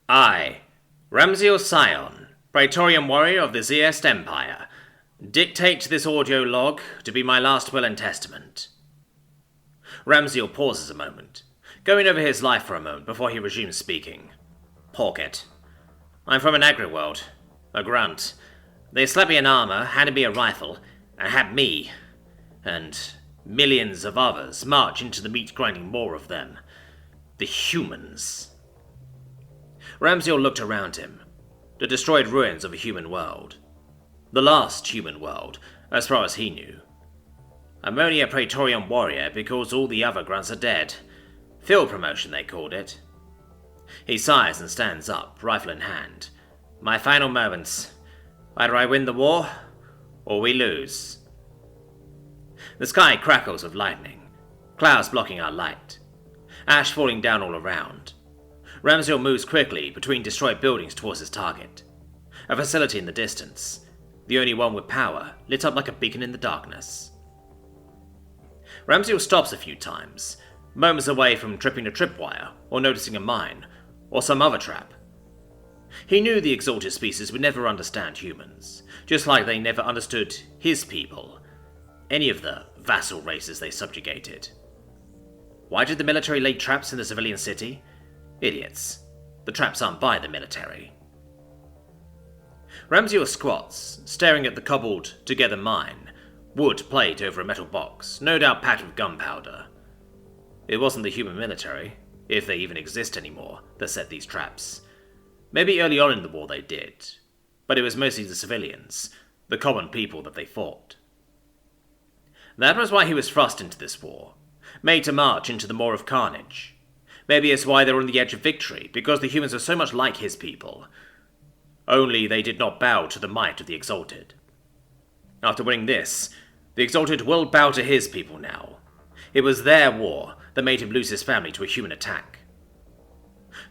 I, Ramziel Scion, Praetorian warrior of the Zeest Empire, dictate this audio log to be my last will and testament. Ramziel pauses a moment, going over his life for a moment before he resumes speaking. Porket. I'm from an agri-world, a grunt. They slapped me in armor, handed me a rifle, and had me, and millions of others, march into the meat-grinding maw of them. The humans. Ramziel looked around him. The destroyed ruins of a human world. The last human world, as far as he knew. I'm only a Praetorian warrior because all the other grunts are dead. Field promotion, they called it. He sighs and stands up, rifle in hand. My final moments. Either I win the war, or we lose. The sky crackles with lightning, clouds blocking our light, ash falling down all around. Ramziel moves quickly between destroyed buildings towards his target. A facility in the distance, the only one with power, lit up like a beacon in the darkness. Ramziel stops a few times, moments away from tripping a tripwire, or noticing a mine, or some other trap. He knew the exalted species would never understand humans, just like they never understood his people, any of the vassal races they subjugated. Why did the military lay traps in the civilian city? Idiots. The traps aren't by the military. Ramziel squats, staring at the cobbled-together mine, wood plate over a metal box, no doubt packed with gunpowder. It wasn't the human military, if they even exist anymore, that set these traps. Maybe early on in the war they did, but it was mostly the civilians, the common people that they fought. That was why he was thrust into this war, made to march into the maw of carnage. Maybe it's why they were on the edge of victory, because the humans were so much like his people. Only they did not bow to the might of the Exalted. After winning this, the Exalted will bow to his people now. It was their war that made him lose his family to a human attack.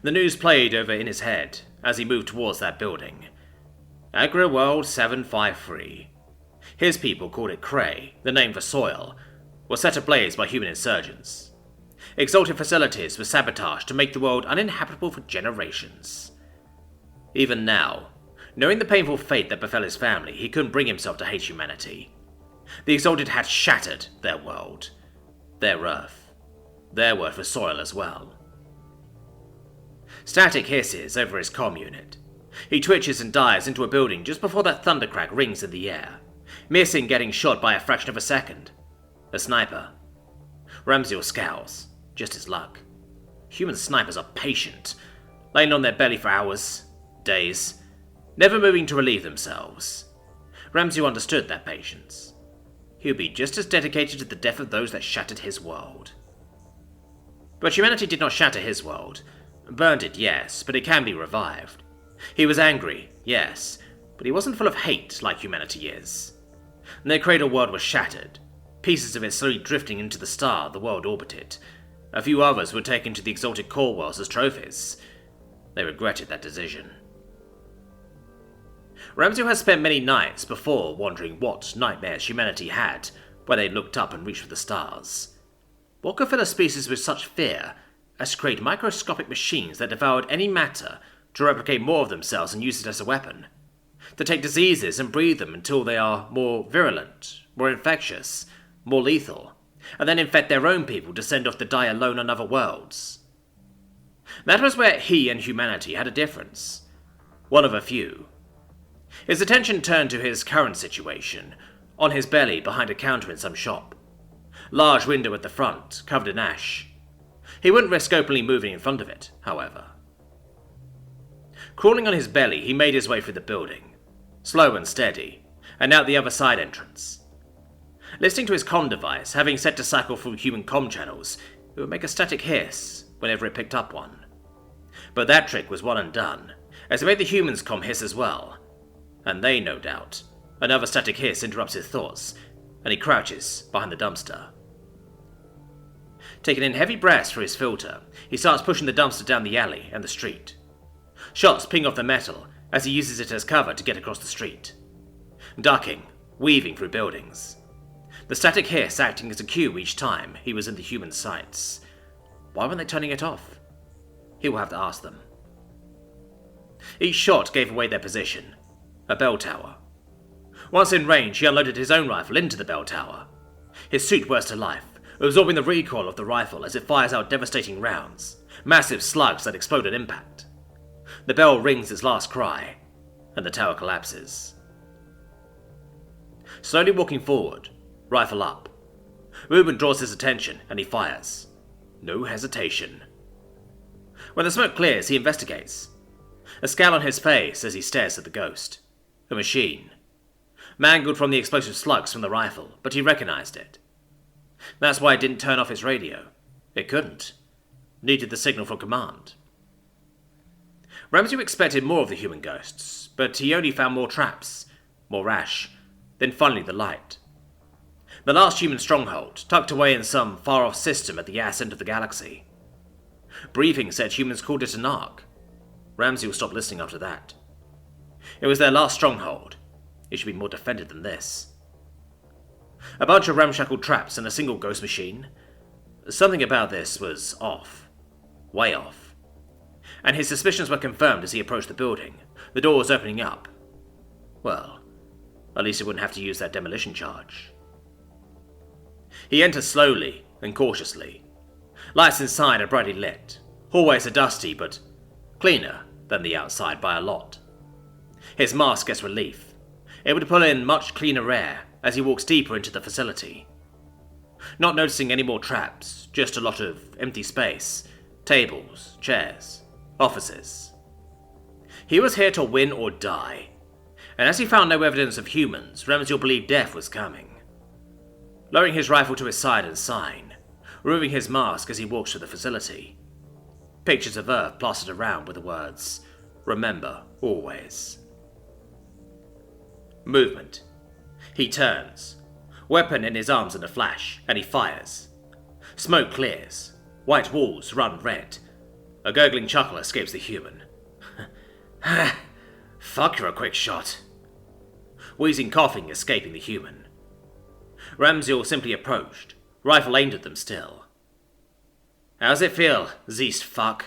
The news played over in his head as he moved towards that building. Agri World 753. His people called it Cray, the name for soil, was set ablaze by human insurgents. Exalted facilities were sabotaged to make the world uninhabitable for generations. Even now, knowing the painful fate that befell his family, he couldn't bring himself to hate humanity. The Exalted had shattered their world, their earth, their word for soil as well. Static hisses over his comm unit. He twitches and dives into a building just before that thundercrack rings in the air, missing getting shot by a fraction of a second. A sniper. Ramziel scowls. Just his luck. Human snipers are patient, laying on their belly for hours, days, never moving to relieve themselves. Ramziel understood that patience. He would be just as dedicated to the death of those that shattered his world. But humanity did not shatter his world. Burned it, yes, but it can be revived. He was angry, yes, but he wasn't full of hate like humanity is. Their cradle world was shattered, pieces of it slowly drifting into the star the world orbited. A few others were taken to the exalted core worlds as trophies. They regretted that decision. Ramziel has spent many nights before wondering what nightmares humanity had when they looked up and reached for the stars. What could fill a species with such fear as to create microscopic machines that devoured any matter to replicate more of themselves and use it as a weapon? To take diseases and breed them until they are more virulent, more infectious, more lethal, and then infect their own people to send off to die alone on other worlds. That was where he and humanity had a difference. One of a few. His attention turned to his current situation, on his belly behind a counter in some shop. Large window at the front, covered in ash. He wouldn't risk openly moving in front of it, however. Crawling on his belly, he made his way through the building, slow and steady, and out the other side entrance. Listening to his comm device, having set to cycle through human comm channels, it would make a static hiss whenever it picked up one. But that trick was one and done, as it made the humans' comm hiss as well. And they, no doubt. Another static hiss interrupts his thoughts, and he crouches behind the dumpster. Taking in heavy breaths through his filter, he starts pushing the dumpster down the alley and the street. Shots ping off the metal as he uses it as cover to get across the street. Ducking, weaving through buildings. The static hiss acting as a cue each time he was in the human sights. Why weren't they turning it off? He will have to ask them. Each shot gave away their position. A bell tower. Once in range, he unloaded his own rifle into the bell tower. His suit burst to life, absorbing the recoil of the rifle as it fires out devastating rounds, massive slugs that explode at impact. The bell rings its last cry, and the tower collapses. Slowly walking forward, rifle up. Movement draws his attention, and he fires. No hesitation. When the smoke clears, he investigates. A scowl on his face as he stares at the ghost. A machine. Mangled from the explosive slugs from the rifle, but he recognized it. That's why it didn't turn off its radio. It couldn't. Needed the signal from command. Ramsey expected more of the human ghosts, but he only found more traps, more ash, then finally the light. The last human stronghold, tucked away in some far-off system at the ass end of the galaxy. Briefing said humans called it an ark. Ramsey will stop listening after that. It was their last stronghold. It should be more defended than this. A bunch of ramshackle traps and a single ghost machine. Something about this was off. Way off. And his suspicions were confirmed as he approached the building, the doors opening up. Well, at least he wouldn't have to use that demolition charge. He enters slowly and cautiously. Lights inside are brightly lit. Hallways are dusty, but cleaner than the outside by a lot. His mask gets relief, able to pull in much cleaner air as he walks deeper into the facility. Not noticing any more traps, just a lot of empty space, tables, chairs, offices. He was here to win or die, and as he found no evidence of humans, Ramsey believed death was coming. Lowering his rifle to his side and sign, removing his mask as he walks through the facility. Pictures of Earth plastered around with the words, "Remember, always." Movement. He turns, weapon in his arms in a flash, and he fires. Smoke clears, white walls run red. A gurgling chuckle escapes the human. Fuck, you're a quick shot. Wheezing coughing escaping the human. Ramsey simply approached, rifle aimed at them still. How's it feel, Zeest fuck?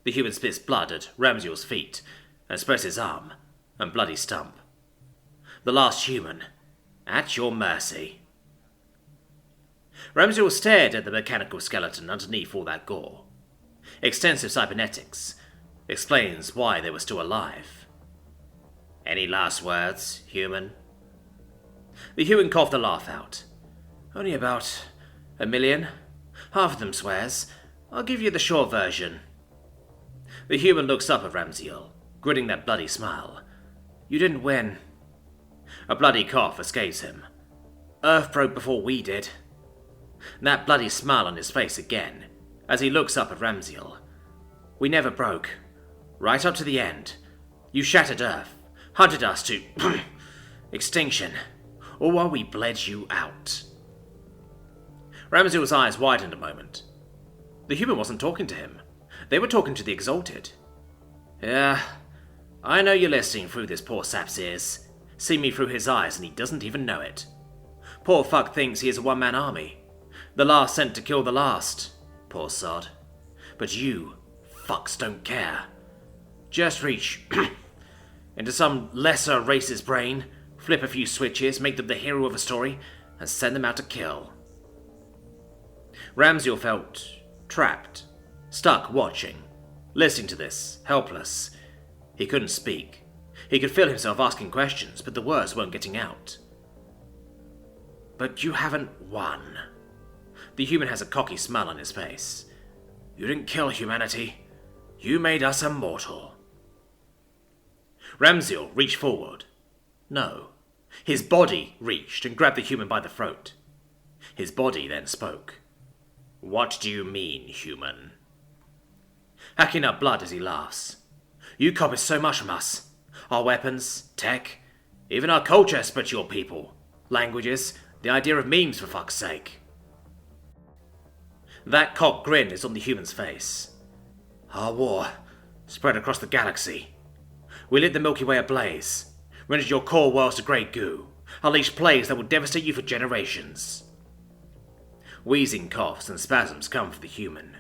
The human spits blood at Ramsey's feet and spreads his arm and bloody stump. The last human, at your mercy. Ramsey stared at the mechanical skeleton underneath all that gore. Extensive cybernetics explains why they were still alive. Any last words, human? The human coughed a laugh out. Only about 1 million. Half of them swears. I'll give you the short version. The human looks up at Ramsey, grinning that bloody smile. You didn't win. A bloody cough escapes him. Earth broke before we did. That bloody smile on his face again, as he looks up at Ramsey. We never broke. Right up to the end. You shattered Earth, hunted us to extinction, all while we bled you out. Ramsey's eyes widened a moment. The human wasn't talking to him. They were talking to the Exalted. Yeah, I know you're listening through this poor sap's ears. See me through his eyes and he doesn't even know it. Poor fuck thinks he is a one-man army. The last sent to kill the last. Poor sod. But you fucks don't care. Just reach into some lesser race's brain, flip a few switches, make them the hero of a story, and send them out to kill. Ramsey felt trapped, stuck watching, listening to this, helpless. He couldn't speak. He could feel himself asking questions, but the words weren't getting out. But you haven't won. The human has a cocky smile on his face. You didn't kill humanity. You made us immortal. Ramsey reached forward. No. His body reached and grabbed the human by the throat. His body then spoke. What do you mean, human? Hacking up blood as he laughs. You copied so much from us. Our weapons, tech, even our culture spread your people. Languages, the idea of memes for fuck's sake. That cock grin is on the human's face. Our war spread across the galaxy. We lit the Milky Way ablaze, rendered your core worlds to grey goo, unleashed plagues that will devastate you for generations. Wheezing coughs and spasms come for the human.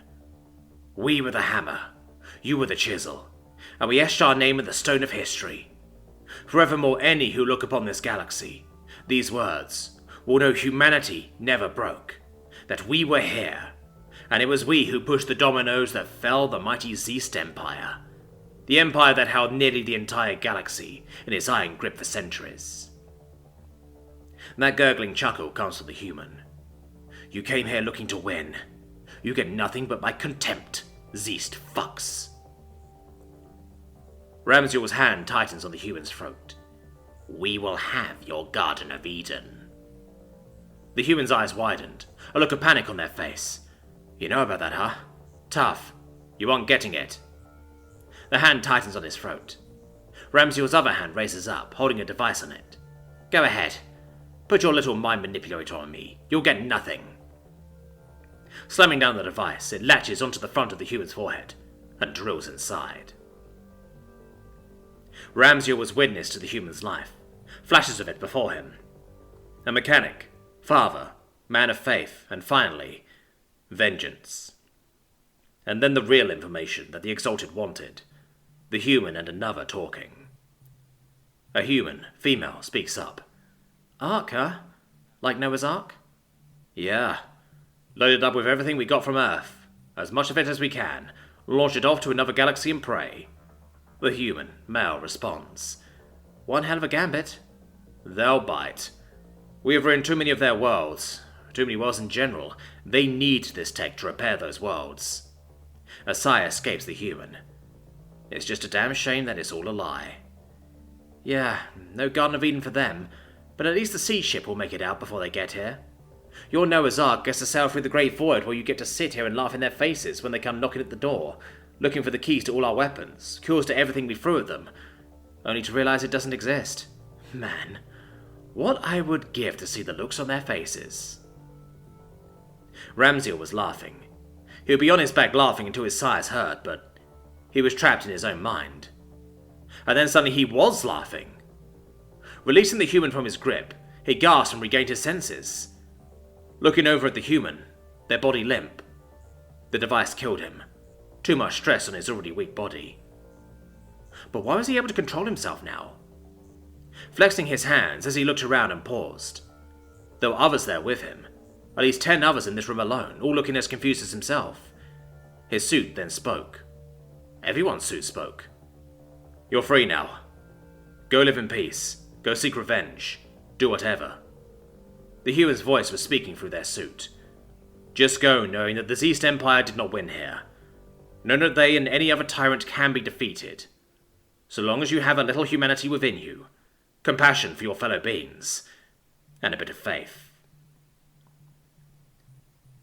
We were the hammer, you were the chisel, and we etched our name in the stone of history. Forevermore any who look upon this galaxy, these words, will know humanity never broke, that we were here, and it was we who pushed the dominoes that fell the mighty Zeist Empire, the empire that held nearly the entire galaxy in its iron grip for centuries. That gurgling chuckle comes from the human. You came here looking to win. You get nothing but my contempt, Zeist fucks. Ramsdale's hand tightens on the human's throat. We will have your Garden of Eden. The human's eyes widened, a look of panic on their face. You know about that, huh? Tough. You aren't getting it. The hand tightens on his throat. Ramsdale's other hand raises up, holding a device on it. Go ahead. Put your little mind manipulator on me. You'll get nothing. Slamming down the device, it latches onto the front of the human's forehead and drills inside. Ramsdale was witness to the human's life, flashes of it before him. A mechanic, father, man of faith, and finally, vengeance. And then the real information that the Exalted wanted, the human and another talking. A human, female, speaks up. Ark, huh? Like Noah's Ark? Yeah. Loaded up with everything we got from Earth. As much of it as we can. Launch it off to another galaxy and pray. The human, male, responds. One hell of a gambit. They'll bite. We have ruined too many of their worlds. Too many worlds in general. They need this tech to repair those worlds. A sigh escapes the human. It's just a damn shame that it's all a lie. Yeah, no Garden of Eden for them. But at least the sea ship will make it out before they get here. Your Noah's Ark gets to sail through the great void while you get to sit here and laugh in their faces when they come knocking at the door, looking for the keys to all our weapons, cures to everything we threw at them, only to realize it doesn't exist. Man, what I would give to see the looks on their faces. Ramsdale was laughing. He would be on his back laughing until his sighs hurt, but he was trapped in his own mind. And then suddenly he was laughing. Releasing the human from his grip, he gasped and regained his senses. Looking over at the human, their body limp. The device killed him. Too much stress on his already weak body. But why was he able to control himself now? Flexing his hands as he looked around and paused. There were others there with him. At least 10 others in this room alone, all looking as confused as himself. His suit then spoke. Everyone's suit spoke. You're free now. Go live in peace. Go seek revenge. Do whatever. The human's voice was speaking through their suit. Just go, knowing that the Zeist Empire did not win here. Know that they and any other tyrant can be defeated. So long as you have a little humanity within you, compassion for your fellow beings, and a bit of faith.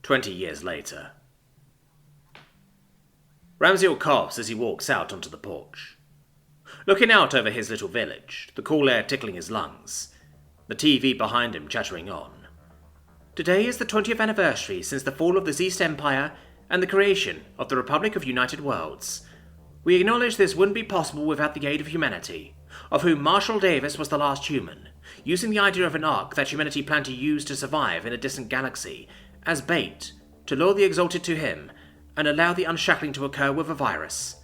20 years later. Ramsdale coughs as he walks out onto the porch. Looking out over his little village, the cool air tickling his lungs, the TV behind him chattering on. Today is the 20th anniversary since the fall of the Zeist Empire and the creation of the Republic of United Worlds. We acknowledge this wouldn't be possible without the aid of humanity, of whom Marshall Davis was the last human, using the idea of an ark that humanity planned to use to survive in a distant galaxy as bait to lure the Exalted to him and allow the unshackling to occur with a virus.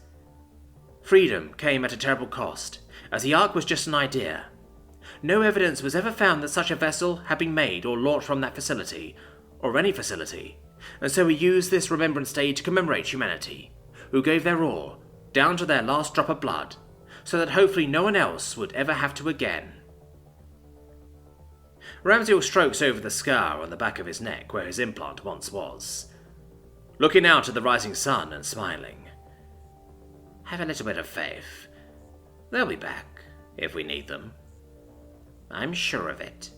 Freedom came at a terrible cost, as the ark was just an idea. No evidence was ever found that such a vessel had been made or launched from that facility, or any facility, and so we used this Remembrance Day to commemorate humanity, who gave their all, down to their last drop of blood, so that hopefully no one else would ever have to again. Ramsdale strokes over the scar on the back of his neck where his implant once was, looking out at the rising sun and smiling. Have a little bit of faith. They'll be back, if we need them. I'm sure of it.